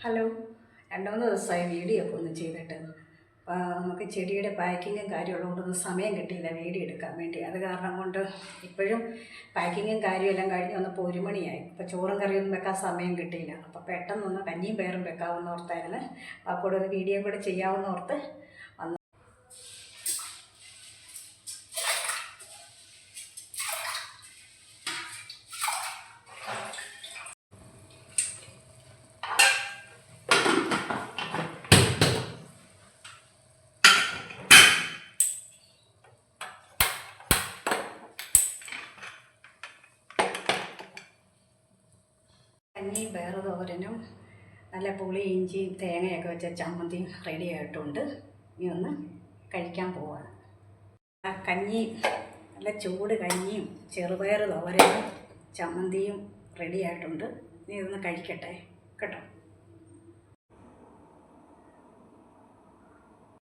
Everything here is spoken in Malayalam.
ഹലോ, 2-3 ദിവസമായി വീഡിയോ ഒക്കെ ഒന്ന് ചെയ്തിട്ട് നമുക്ക് ചെടിയുടെ പാക്കിങ്ങും കാര്യമുള്ളതുകൊണ്ടൊന്നും സമയം കിട്ടിയില്ല വീഡിയോ എടുക്കാൻ വേണ്ടി. അത് കാരണം കൊണ്ട് ഇപ്പോഴും പാക്കിങ്ങും കാര്യമെല്ലാം കഴിഞ്ഞ് വന്നപ്പോൾ 1 മണിയായി. അപ്പോൾ ചോറും കറിയൊന്നും വെക്കാൻ സമയം കിട്ടിയില്ല. അപ്പോൾ പെട്ടെന്നൊന്ന് കഞ്ഞിയും പയറും വെക്കാമെന്ന് ഓർത്തായിരുന്നു. അപ്പോൾ ഒരു വീഡിയോ കൂടെ ചെയ്യാമെന്ന് ഓർത്ത് വന്നു. കഞ്ഞിയും പയർ തോരനും നല്ല പുളി ഇഞ്ചിയും തേങ്ങയൊക്കെ വെച്ച ചമ്മന്തിയും റെഡി ആയിട്ടുണ്ട്. ഇനി ഒന്ന് കഴിക്കാൻ പോവാണ്. ആ കഞ്ഞി നല്ല ചൂട് കഞ്ഞിയും ചെറുപയർ തോരനും ചമ്മന്തിയും റെഡി ആയിട്ടുണ്ട്. ഇനി ഇതൊന്ന് കഴിക്കട്ടെ കേട്ടോ.